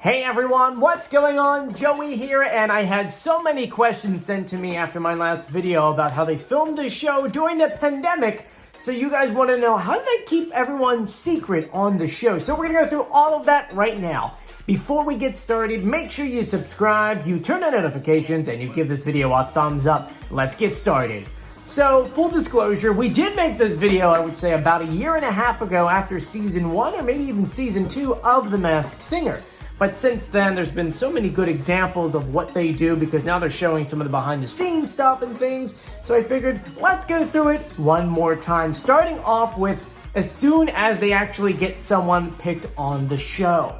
Hey everyone, what's going on? Joey here, and I had so many questions sent to me after my last video about how they filmed the show during the pandemic. So you guys want to know, how did they keep everyone secret on the show? So we're going to go through all of that right now. Before we get started, make sure you subscribe, you turn on notifications, and you give this video a thumbs up. Let's get started. So, full disclosure, we did make this video, I would say, about a year and a half ago after season 1 or maybe even season 2 of The Masked Singer. But since then, there's been so many good examples of what they do because now they're showing some of the behind-the-scenes stuff and things. So I figured, let's go through it one more time, starting off with as soon as they actually get someone picked on the show.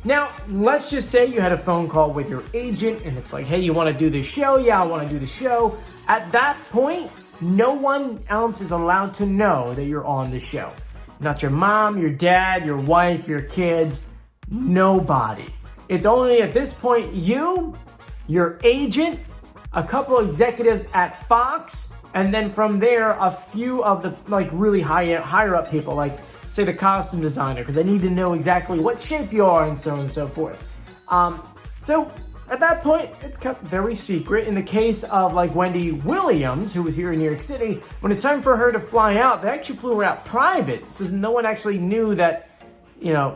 Now, let's just say you had a phone call with your agent and it's like, hey, you want to do the show? Yeah, I want to do the show. At that point, no one else is allowed to know that you're on the show. Not your mom, your dad, your wife, your kids. Nobody. It's only at this point you, your agent, a couple of executives at Fox, and then from there a few of the really higher up people, like say the costume designer, because they need to know exactly what shape you are and so on and so forth. So at that point it's kept very secret. In the case of like Wendy Williams, who was here in New York City, when it's time for her to fly out, they actually flew her out private, so no one actually knew that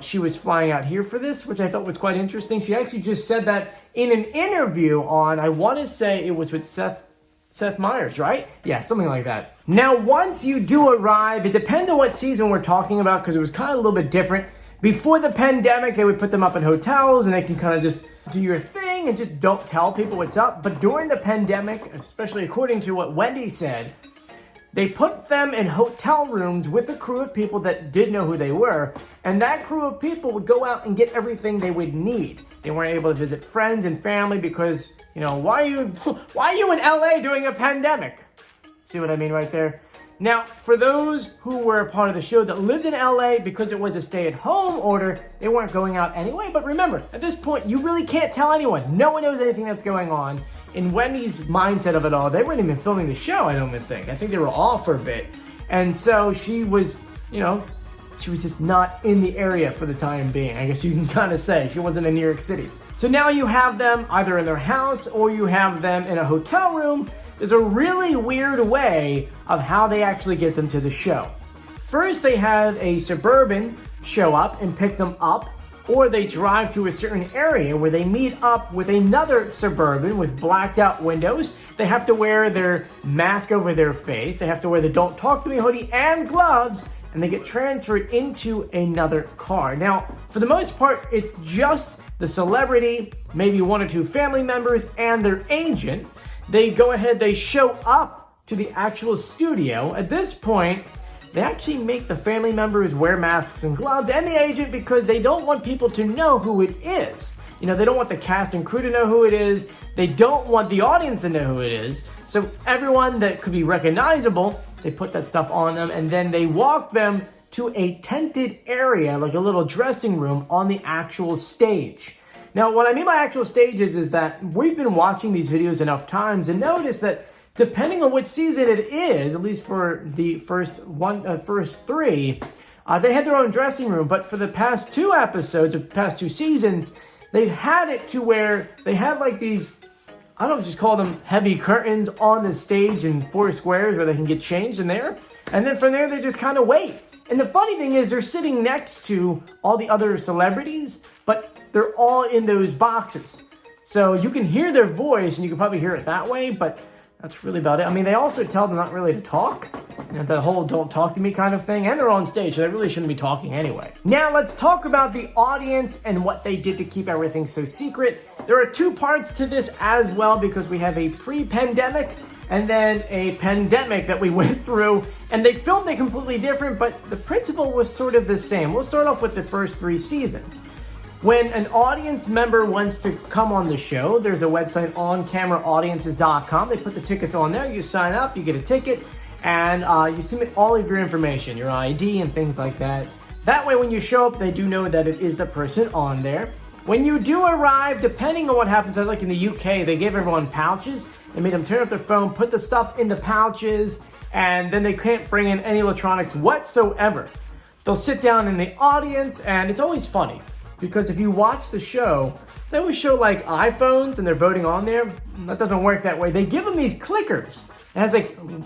she was flying out here for this, which I thought was quite interesting. She actually just said that in an interview on, I want to say it was with Seth Meyers, right? Yeah, something like that. Now, once you do arrive, it depends on what season we're talking about because it was kind of a little bit different. Before the pandemic, they would put them up in hotels and they can kind of just do your thing and just don't tell people what's up. But during the pandemic, especially according to what Wendy said, they put them in hotel rooms with a crew of people that did know who they were, and that crew of people would go out and get everything they would need. They weren't able to visit friends and family because, why are you in LA during a pandemic? See what I mean right there? Now, for those who were a part of the show that lived in LA, because it was a stay-at-home order, they weren't going out anyway. But remember, at this point, you really can't tell anyone. No one knows anything that's going on. In Wendy's mindset of it all, they weren't even filming the show, I don't even think. I think they were off for a bit. And so she was, she was just not in the area for the time being. I guess you can kind of say she wasn't in New York City. So now you have them either in their house or you have them in a hotel room. There's a really weird way of how they actually get them to the show. First, they had a Suburban show up and pick them up, or they drive to a certain area where they meet up with another Suburban with blacked out windows. They have to wear their mask over their face. They have to wear the Don't Talk to Me hoodie and gloves, and they get transferred into another car. Now, for the most part, it's just the celebrity, maybe 1 or 2 family members, and their agent. They go ahead, they show up to the actual studio. At this point, they actually make the family members wear masks and gloves and the agent because they don't want people to know who it is. They don't want the cast and crew to know who it is. They don't want the audience to know who it is. So everyone that could be recognizable, they put that stuff on them and then they walk them to a tented area, like a little dressing room on the actual stage. Now, what I mean by actual stages is that we've been watching these videos enough times and noticed that depending on which season it is, at least for the first 3, they had their own dressing room. But for the past 2 episodes, or past 2 seasons, they've had it to where they have like these, I don't know, just call them heavy curtains on the stage in 4 squares where they can get changed in there. And then from there, they just kind of wait. And the funny thing is they're sitting next to all the other celebrities, but they're all in those boxes. So you can hear their voice and you can probably hear it that way, but that's really about it. I mean, they also tell them not really to talk. The whole don't talk to me kind of thing. And they're on stage, so they really shouldn't be talking anyway. Now, let's talk about the audience and what they did to keep everything so secret. There are 2 parts to this as well because we have a pre-pandemic and then a pandemic that we went through. And they filmed it completely different, but the principle was sort of the same. We'll start off with the first 3 seasons. When an audience member wants to come on the show, there's a website, oncameraaudiences.com. They put the tickets on there. You sign up, you get a ticket, and you submit all of your information, your ID and things like that. That way, when you show up, they do know that it is the person on there. When you do arrive, depending on what happens, like in the UK, they gave everyone pouches. They made them turn up their phone, put the stuff in the pouches, and then they can't bring in any electronics whatsoever. They'll sit down in the audience, and it's always funny. because if you watch the show, they always show like iPhones and they're voting on there. That doesn't work that way. They give them these clickers. It has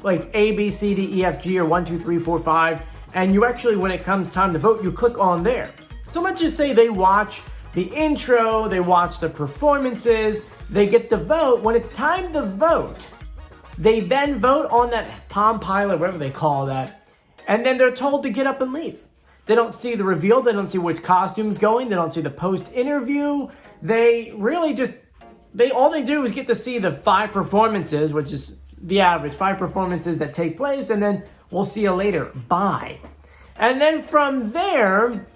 like A, B, C, D, E, F, G, or 1, 2, 3, 4, 5. And you actually, when it comes time to vote, you click on there. So let's just say they watch the intro, they watch the performances, they get to vote. When it's time to vote, they then vote on that Palm Pilot, whatever they call that, and then they're told to get up and leave. They don't see the reveal, they don't see which costume's going, they don't see the post-interview. They really just, all they do is get to see the 5 performances, which is the average, 5 performances that take place, and then we'll see you later, bye. And then from there,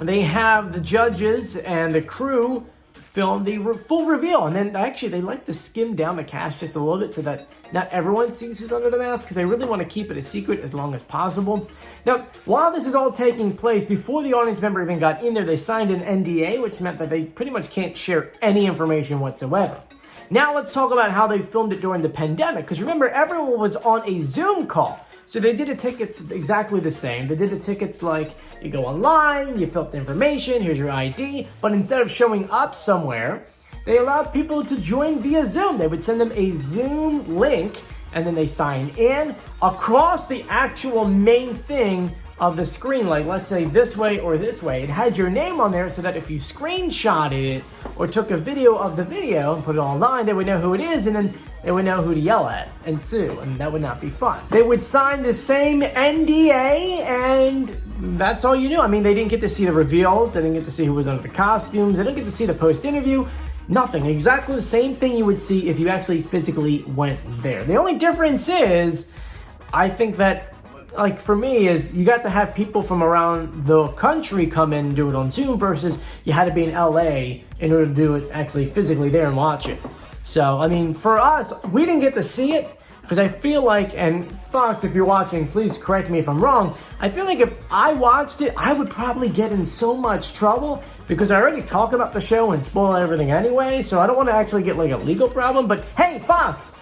they have the judges and the crew film the full reveal. And then actually they like to skim down the cast just a little bit so that not everyone sees who's under the mask, because they really want to keep it a secret as long as possible. Now, while this is all taking place, before the audience member even got in there, they signed an NDA, which meant that they pretty much can't share any information whatsoever. Now let's talk about how they filmed it during the pandemic, because remember, everyone was on a Zoom call. So they did the tickets exactly the same. They did the tickets like you go online, you fill out the information, here's your ID, but instead of showing up somewhere, they allowed people to join via Zoom. They would send them a Zoom link, and then they sign in across the actual main thing of the screen, like let's say this way or this way. It had your name on there so that if you screenshotted it or took a video of the video and put it online, they would know who it is, and then they would know who to yell at and sue, and that would not be fun. They would sign the same NDA, and that's all you knew. I mean, they didn't get to see the reveals, they didn't get to see who was under the costumes, they didn't get to see the post-interview, nothing. Exactly the same thing you would see if you actually physically went there. The only difference is, I think that, like for me, is you got to have people from around the country come in and do it on Zoom versus you had to be in LA in order to do it actually physically there and watch it. So, I mean, for us, we didn't get to see it because I feel like, and Fox, if you're watching, please correct me if I'm wrong, I feel like if I watched it, I would probably get in so much trouble because I already talk about the show and spoil everything anyway, so I don't want to actually get like a legal problem. But hey, Fox,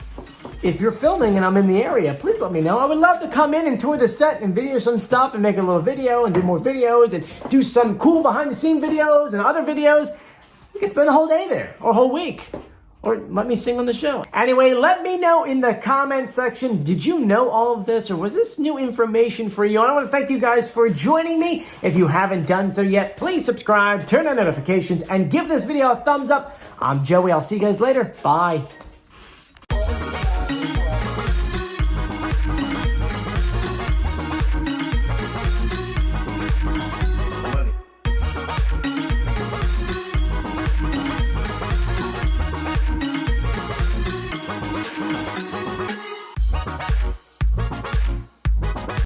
if you're filming and I'm in the area, please let me know. I would love to come in and tour the set and video some stuff and make a little video and do more videos and do some cool behind the scene videos and other videos. We can spend a whole day there or a whole week. Or let me sing on the show. Anyway, let me know in the comment section, did you know all of this or was this new information for you? And I want to thank you guys for joining me. If you haven't done so yet, please subscribe, turn on notifications, and give this video a thumbs up. I'm Joey. I'll see you guys later. Bye.